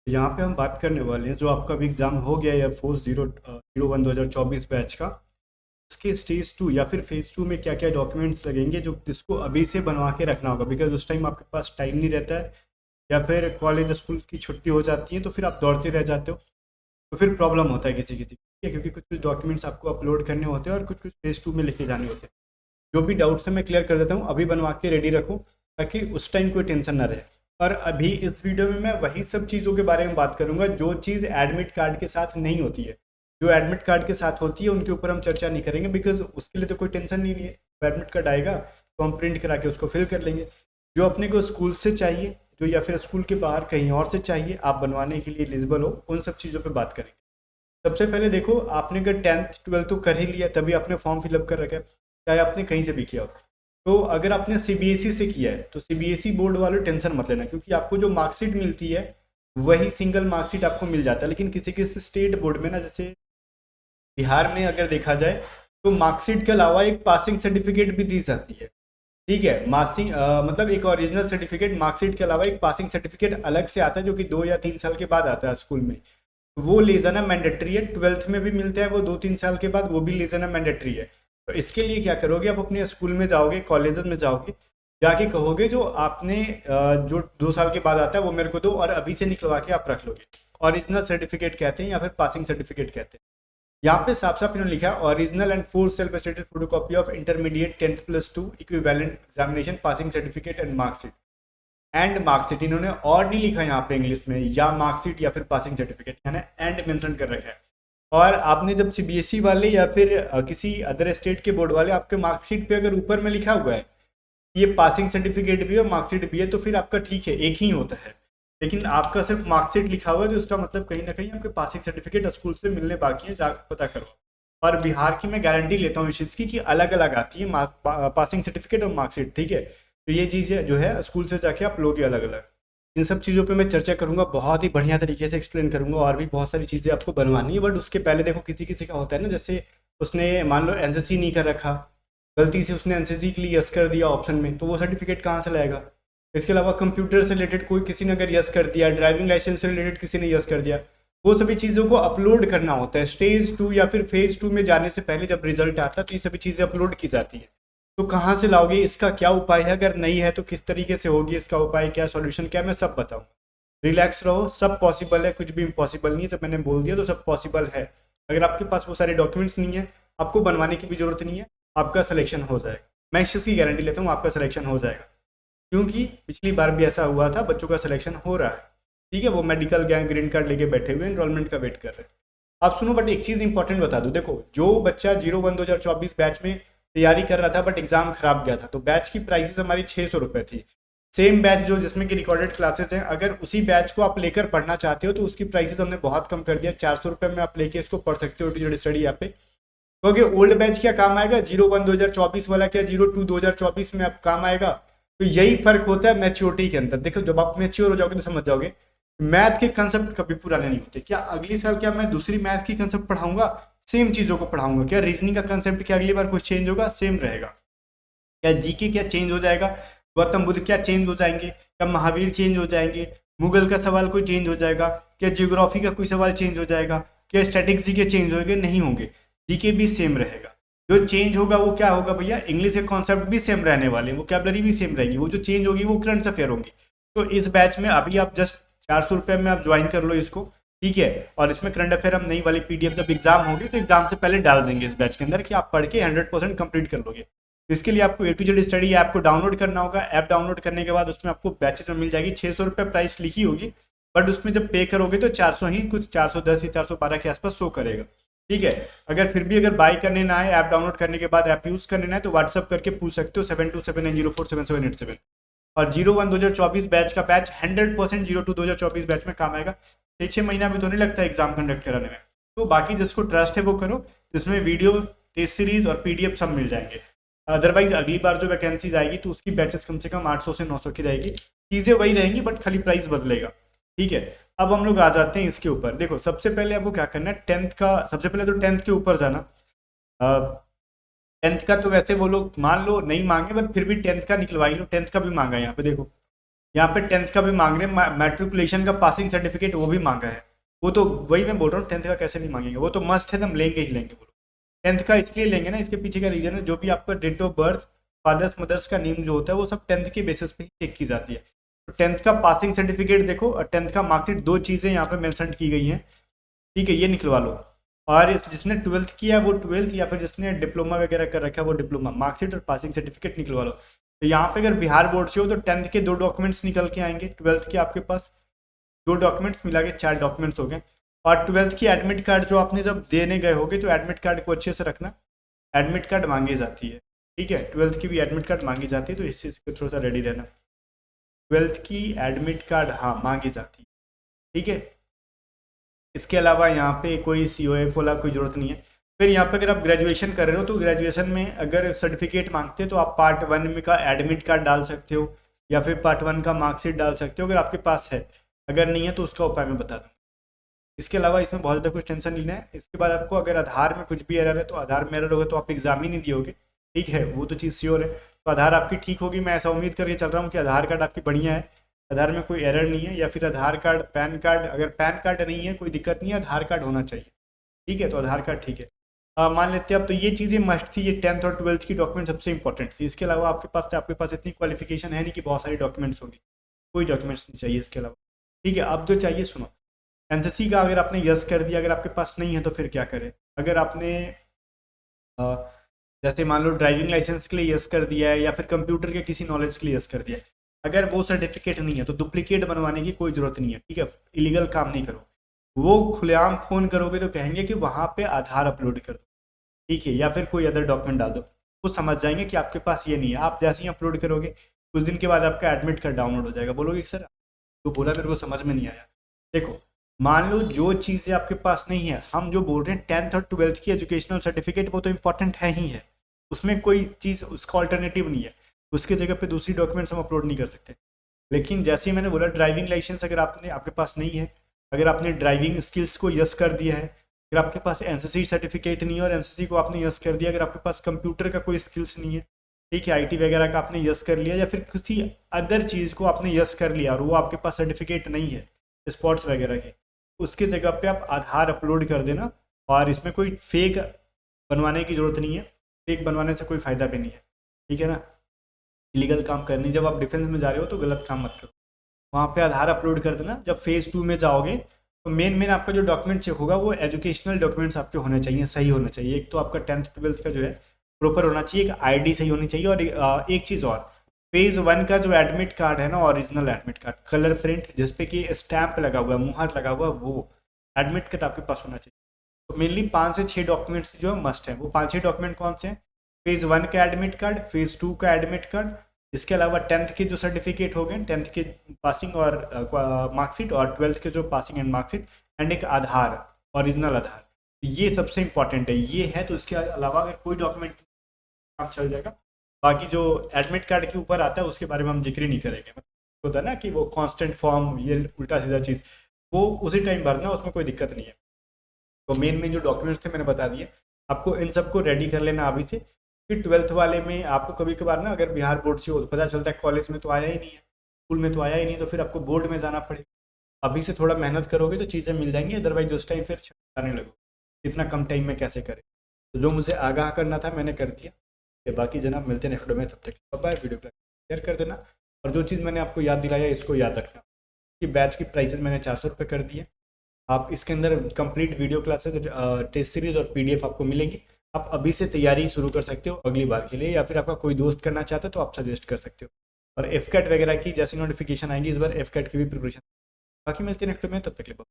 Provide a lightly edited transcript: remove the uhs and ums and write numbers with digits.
तो यहाँ पे हम बात करने वाले हैं जो आपका भी एग्ज़ाम हो गया एयरफोर्स 01/2024 बैच का, उसके स्टेज 2 या फिर फेज़ 2 में क्या क्या डॉक्यूमेंट्स लगेंगे जो जिसको अभी से बनवा के रखना होगा, बिकॉज उस टाइम आपके पास टाइम नहीं रहता है या फिर कॉलेज स्कूल की छुट्टी हो जाती है तो फिर आप दौड़ते रह जाते हो, तो फिर प्रॉब्लम होता है किसी किसी को, ठीक है, क्योंकि कुछ कुछ डॉक्यूमेंट्स आपको अपलोड करने होते हैं और कुछ कुछ फेज़ 2 में लिखे जाने होते हैं। जो भी डाउट्स है मैं क्लियर कर देता हूँ, अभी बनवा के रेडी रखो ताकि उस टाइम कोई टेंशन ना रहे। और अभी इस वीडियो में मैं वही सब चीज़ों के बारे में बात करूंगा जो चीज़ एडमिट कार्ड के साथ नहीं होती है। जो एडमिट कार्ड के साथ होती है उनके ऊपर हम चर्चा नहीं करेंगे, बिकॉज उसके लिए तो कोई टेंशन नहीं है। एडमिट कार्ड आएगा तो हम प्रिंट करा के उसको फिल कर लेंगे। जो अपने को स्कूल से चाहिए, जो या फिर स्कूल के बाहर कहीं और से चाहिए, आप बनवाने के लिए एलिजिबल हो, उन सब चीज़ों पर बात करेंगे। सबसे पहले देखो, आपने अगर 10th 12th तो कर ही लिया तभी आपने फॉर्म फिलअप कर रखा है, चाहे आपने कहीं से भी किया हो। तो अगर आपने सीबीएसई से किया है तो सीबीएसई बोर्ड वाले टेंशन मत लेना, क्योंकि आपको जो मार्कशीट मिलती है वही सिंगल मार्कशीट आपको मिल जाता है। लेकिन किसी किसी स्टेट बोर्ड में ना, जैसे बिहार में अगर देखा जाए तो मार्कशीट के अलावा एक पासिंग सर्टिफिकेट भी दी जाती है। ठीक है, मासिंग मतलब एक ओरिजिनल सर्टिफिकेट, मार्कशीट के अलावा एक पासिंग सर्टिफिकेट अलग से आता है जो कि 2 या 3 साल के बाद आता है स्कूल में। वो ले जाना मैंडेटरी है। 12th में भी मिलता है वो 2-3 साल के बाद, वो भी ले जाना मैंडेटरी है। तो इसके लिए क्या करोगे, आप अपने स्कूल में जाओगे, कॉलेज में जाओगे, जाके कहोगे जो आपने जो 2 साल के बाद आता है वो मेरे को दो, और अभी से निकलवा के आप रख लोगे। ओरिजिनल सर्टिफिकेट कहते हैं या फिर पासिंग सर्टिफिकेट कहते हैं। यहाँ पे साफ साफ इन्होंने लिखा है original and full self stated photocopy of intermediate 10th+2 equivalent examination passing certificate and marksheet. And marksheet इन्होंने और नहीं लिखा यहाँ पे इंग्लिश में, या मार्कशीट या फिर पासिंग सर्टिफिकेट, यानी एंड मेंशन कर रखा है। और आपने जब सीबीएसई वाले या फिर किसी अदर स्टेट के बोर्ड वाले आपके मार्कशीट पे अगर ऊपर में लिखा हुआ है ये पासिंग सर्टिफिकेट भी है और मार्कशीट भी है, तो फिर आपका ठीक है, एक ही होता है। लेकिन आपका सिर्फ मार्कशीट लिखा हुआ है तो इसका मतलब कहीं ना कहीं आपके पासिंग सर्टिफिकेट स्कूल से मिलने बाकी है, जा पता करो। और बिहार की मैं गारंटी लेता हूँ इस चीज़ की कि अलग अलग आती है पासिंग सर्टिफिकेट और मार्कशीट, ठीक है। तो ये चीज़ें जो है स्कूल से जाके आप लोगे अलग अलग। इन सब चीज़ों पे मैं चर्चा करूंगा, बहुत ही बढ़िया तरीके से एक्सप्लेन करूंगा, और भी बहुत सारी चीज़ें आपको बनवानी है। बट उसके पहले देखो, किसी किसी का होता है ना, जैसे उसने मान लो एनसीसी नहीं कर रखा, गलती से उसने एनसीसी के लिए यस कर दिया ऑप्शन में, तो वो सर्टिफिकेट कहाँ से लाएगा। इसके अलावा कंप्यूटर से रिलेटेड कोई किसी ने अगर यस कर दिया, ड्राइविंग लाइसेंस से रिलेटेड किसी ने यस कर दिया, वो सभी चीज़ों को अपलोड करना होता है स्टेज 2 या फिर फेज 2 में जाने से पहले। जब रिजल्ट आता है तो ये सभी चीज़ें अपलोड की जाती है। तो कहाँ से लाओगे, इसका क्या उपाय है, अगर नहीं है तो किस तरीके से होगी, इसका उपाय क्या, सॉल्यूशन क्या, मैं सब बताऊंगा। रिलैक्स रहो, सब पॉसिबल है, कुछ भी इम्पॉसिबल नहीं है। जब मैंने बोल दिया तो सब पॉसिबल है। अगर आपके पास वो सारे डॉक्यूमेंट्स नहीं है, आपको बनवाने की भी जरूरत नहीं है, आपका सिलेक्शन हो जाएगा। मैं इस चीज़ की गारंटी लेता हूँ, आपका सिलेक्शन हो जाएगा, क्योंकि पिछली बार भी ऐसा हुआ था, बच्चों का सिलेक्शन हो रहा है। ठीक है, वो मेडिकल गैंग ग्रीन कार्ड लेके बैठे हुए एनरोलमेंट का वेट कर रहे हैं। आप सुनो, बट एक चीज़ इंपॉर्टेंट बता दूं, देखो जो बच्चा 01/2024 बैच में तैयारी कर रहा था बट एग्जाम खराब गया था, तो बैच की प्राइसेस हमारी 600 रुपये थी। सेम बैच जो जिसमें कि रिकॉर्डेड क्लासेस हैं, अगर उसी बैच को आप लेकर पढ़ना चाहते हो तो उसकी प्राइसेस हमने बहुत कम कर दिया। 400 रुपये में आप लेके इसको पढ़ सकते हो टीचर स्टडी यहाँ पे। क्योंकि ओल्ड बैच क्या काम आएगा, 01/2024 वाला क्या 02/2024 में आप काम आएगा। तो यही फर्क होता है मैच्योरिटी के अंदर। देखो, जब आप मैच्योर हो जाओगे तो समझ जाओगे मैथ के कंसेप्ट कभी पुराने नहीं होते। क्या अगली साल क्या मैं दूसरी मैथ की कंसेप्ट पढ़ाऊंगा, सेम चीज़ों को पढ़ाऊंगा। क्या रीजनिंग का कंसेप्ट क्या अगली बार कुछ चेंज होगा, सेम रहेगा। क्या जीके क्या चेंज हो जाएगा, गौतम बुद्ध क्या चेंज हो जाएंगे, क्या महावीर चेंज हो जाएंगे, मुगल का सवाल कोई चेंज हो जाएगा, क्या जियोग्राफी का कोई सवाल चेंज हो जाएगा, क्या स्टैटिक्स जीके चेंज होंगे, नहीं होंगे। जीके भी सेम रहेगा। जो चेंज होगा वो क्या होगा भैया, इंग्लिश के कॉन्सेप्ट भी सेम रहने वाले हैं, वोकैबलरी भी सेम रहेगी। वो जो चेंज होगी वो करंट अफेयर होंगी। तो इस बैच में अभी आप जस्ट 400 रुपये में आप ज्वाइन कर लो इसको, ठीक है। और इसमें करंट अफेयर हम नई वाली पीडीएफ जब एग्जाम होगी तो एग्जाम से पहले डाल देंगे इस बैच के अंदर, कि आप पढ़ के 100% कंप्लीट कर लोगे। तो इसके लिए आपको A to Z study app को डाउनलोड करना होगा। ऐप डाउनलोड करने के बाद उसमें आपको बैचेस में मिल जाएगी। 600 रुपये प्राइस लिखी होगी, बट उसमें जब पे करोगे तो 400 ही, कुछ 410 या 412 के आसपास शो करेगा, ठीक है। अगर फिर भी अगर बाय करने ना है, ऐप डाउनलोड करने के बाद ऐप यूज़ करने ना है, तो व्हाट्सअप करके पूछ सकते हो 7279047787। और 01/2024 बैच का बैच 100% 02/2024 बैच में काम आएगा। 6 महीना भी तो नहीं लगता एग्जाम कंडक्ट कराने में। तो बाकी जिसको ट्रस्ट है वो करो, जिसमें वीडियो, टेस्ट सीरीज और पीडीएफ सब मिल जाएंगे। अदरवाइज अगली बार जो वैकेंसीज आएगी तो उसकी बैचेस कम से कम 800 से 900 की रहेगी। चीज़ें वही रहेंगी बट खाली प्राइस बदलेगा, ठीक है। अब हम लोग आ जाते हैं इसके ऊपर। देखो, सबसे पहले आपको क्या करना है, 10th का, सबसे पहले तो 10th के ऊपर जाना। 10th का तो वैसे वो लोग मान लो नहीं मांगे, बट फिर भी 10th का निकलवा ही लो। 10th का भी मांगा है यहाँ पे, देखो यहाँ पे 10th का भी मांग रहे हैं, मैट्रिकुलेशन का पासिंग सर्टिफिकेट वो भी मांगा है। वो तो वही मैं बोल रहा हूँ, 10th का कैसे नहीं मांगेंगे, वो तो मस्ट है, हम लेंगे ही लेंगे। बोलो 10th का इसलिए लेंगे ना, इसके पीछे का रीजन है, जो भी आपका date of birth, father's mother's का नेम जो होता है वो सब 10th के बेसिस पे ही चेक की जाती है। तो 10th का पासिंग सर्टिफिकेट देखो और 10th का मार्कशीट, दो चीज़ें यहाँ पे मेंशन की गई हैं, ठीक है, ये निकलवा लो। और जिसने 12th किया वो 12th, या फिर जिसने डिप्लोमा वगैरह कर रखा है वो डिप्लोमा, मार्कशीट और पासिंग सर्टिफिकेट निकलवा लो। तो यहाँ पे अगर बिहार बोर्ड से हो तो 10th के 2 डॉक्यूमेंट्स निकल के आएंगे, 12th के आपके पास 2 डॉक्यूमेंट्स मिला के 4 डॉक्यूमेंट्स हो गए। और 12th की एडमिट कार्ड जो आपने जब देने गए होगे तो एडमिट कार्ड को अच्छे से रखना, एडमिट कार्ड मांगी जाती है, ठीक है, 12th की भी एडमिट कार्ड मांगी जाती है, तो इस चीज़ को थोड़ा सा रेडी रहना। 12th की एडमिट कार्ड हाँ मांगी जाती है, ठीक है। इसके अलावा यहाँ पे कोई COF वाला कोई ज़रूरत नहीं है। फिर यहाँ पे अगर आप ग्रेजुएशन कर रहे हो तो ग्रेजुएशन में अगर सर्टिफिकेट मांगते हैं तो आप पार्ट 1 में का एडमिट कार्ड डाल सकते हो, या फिर पार्ट 1 का मार्कशीट डाल सकते हो अगर आपके पास है। अगर नहीं है तो उसका उपाय मैं बता दूँ। इसके अलावा इसमें बहुत ज़्यादा कुछ टेंशन नहीं लेना है। इसके बाद आपको अगर आधार में कुछ भी एरर है तो आधार में एरर होगा तो आप एग्जाम ही नहीं दियोगे, ठीक है, वो तो चीज़ श्योर है। तो आधार आपकी ठीक होगी, मैं ऐसा उम्मीद करके चल रहा हूँ कि आधार कार्ड आपकी बढ़िया है, आधार में कोई एरर नहीं है। या फिर आधार कार्ड, पैन कार्ड, अगर पैन कार्ड नहीं है कोई दिक्कत नहीं है, आधार कार्ड होना चाहिए, ठीक है, तो आधार कार्ड ठीक है। मान लेते हैं अब, तो ये चीज़ें मस्ट थी, ये 10th और 12th की डॉक्यूमेंट सबसे इंपॉर्टेंट थी। इसके अलावा आपके पास इतनी क्वालिफिकेशन है नहीं कि बहुत सारी डॉक्यूमेंट्स होंगी, कोई डॉक्यूमेंट्स नहीं चाहिए इसके अलावा, ठीक है। अब जो चाहिए सुनो, एनसीसी का अगर आपने यस कर दिया, अगर आपके पास नहीं है तो फिर क्या करें। अगर आपने अ, जैसे मान लो ड्राइविंग लाइसेंस के लिए यस कर दिया है, या फिर कंप्यूटर के किसी नॉलेज के लिए यस कर दिया है, अगर वो सर्टिफिकेट नहीं है तो डुप्लीकेट बनवाने की कोई ज़रूरत नहीं है, ठीक है, इलीगल काम नहीं करो। वो खुलेआम फ़ोन करोगे तो कहेंगे कि वहाँ पे आधार अपलोड कर दो, ठीक है, या फिर कोई अदर डॉक्यूमेंट डाल दो, वो समझ जाएंगे कि आपके पास ये नहीं है। आप जैसे ही अपलोड करोगे कुछ दिन के बाद आपका एडमिट कार्ड डाउनलोड हो जाएगा, बोलोगे सर तो बोला मेरे को समझ में नहीं आया। देखो, मान लो जो चीज़ें आपके पास नहीं है, हम जो बोल रहे हैं 10th और 12th की एजुकेशनल सर्टिफिकेट वो तो इंपॉर्टेंट है ही है, उसमें कोई चीज़ उसका ऑल्टरनेटिव नहीं है, उसके जगह पे दूसरी डॉक्यूमेंट्स हम अपलोड नहीं कर सकते। लेकिन जैसे ही मैंने बोला ड्राइविंग लाइसेंस अगर आपके पास नहीं है, अगर आपने ड्राइविंग स्किल्स को यस कर दिया है, अगर आपके पास एनसीसी सर्टिफिकेट नहीं है और एनसीसी को आपने यस कर दिया, अगर आपके पास कंप्यूटर का कोई स्किल्स नहीं है, ठीक है, आईटी वगैरह का आपने यस कर लिया, या फिर किसी अदर चीज़ को आपने यस कर लिया और वो आपके पास सर्टिफिकेट नहीं है स्पोर्ट्स वगैरह के, उसके जगह पे आप आधार अपलोड कर देना। और इसमें कोई फेक बनवाने की ज़रूरत नहीं है, फेक बनवाने से कोई फ़ायदा भी नहीं है, ठीक है ना। इलीगल काम करनी, जब आप डिफेंस में जा रहे हो तो गलत काम मत करो। वहाँ पे आधार अपलोड कर देना। जब फेज़ 2 में जाओगे तो मेन आपका जो डॉक्यूमेंट चेक होगा वो एजुकेशनल डॉक्यूमेंट्स आपके होने चाहिए, सही होने चाहिए। एक तो आपका 10th 12th का जो है प्रॉपर होना चाहिए, एक आईडी सही होनी चाहिए, और एक चीज़ और, फेज़ 1 का जो एडमिट कार्ड है ना, original admit card, colour print जिसपे कि स्टैंप लगा हुआ है, मुहर लगा हुआ है, वो एडमिट कार्ड आपके पास होना चाहिए। तो मेनली 5 से 6 डॉक्यूमेंट्स जो है मस्ट है। वो 5-6 डॉक्यूमेंट कौन से हैं? फेज़ 1 का एडमिट कार्ड, फेज़ 2 का एडमिट कार्ड, इसके अलावा 10th के जो सर्टिफिकेट हो गए, 10th के पासिंग और मार्कशीट, और 12th के जो पासिंग एंड मार्कशीट, एंड एक आधार, ओरिजिनल आधार। ये सबसे इंपॉर्टेंट है, ये है। तो इसके अलावा अगर कोई डॉक्यूमेंट काम चल जाएगा। बाकी जो एडमिट कार्ड के ऊपर आता है उसके बारे में हम जिक्र ही नहीं करेंगे। मतलब होता है ना कि वो कांस्टेंट फॉर्म, ये उल्टा सीधा चीज़, वो उसी टाइम भरना, उसमें कोई दिक्कत नहीं है। तो मेन जो डॉक्यूमेंट्स थे मैंने बता दिए, आपको इन सबको रेडी कर लेना अभी से। फिर 12th वाले में आपको कभी कभार ना, अगर बिहार बोर्ड से हो तो पता चलता है कॉलेज में तो आया ही नहीं है, स्कूल में तो आया ही नहीं, तो फिर आपको बोर्ड में जाना पड़ेगा। अभी से थोड़ा मेहनत करोगे तो चीज़ें मिल जाएंगी, अदरवाइज उस टाइम फिर छटाने लगो, इतना कम टाइम में कैसे करें। तो जो मुझे आगाह करना था मैंने कर दिया। ये बाकी जनाब मिलते हैं नेक्स्ट वीडियो में, तब तक बाय। वीडियो को शेयर कर देना, और जो चीज़ मैंने आपको याद दिलाया इसको याद रखना कि बैच की प्राइसेस मैंने 400 रुपये कर दिए। आप इसके अंदर complete video classes, test series और पीडीएफ आपको मिलेंगी। आप अभी से तैयारी शुरू कर सकते हो अगली बार के लिए, या फिर आपका कोई दोस्त करना चाहता है तो आप सजेस्ट कर सकते हो। और एफ कैट वगैरह की जैसी नोटिफिकेशन आएंगी इस बार एफ कैट की भी प्रिपरेशन। बाकी मिलते हैं नेक्स्ट में, तब तक के लिए।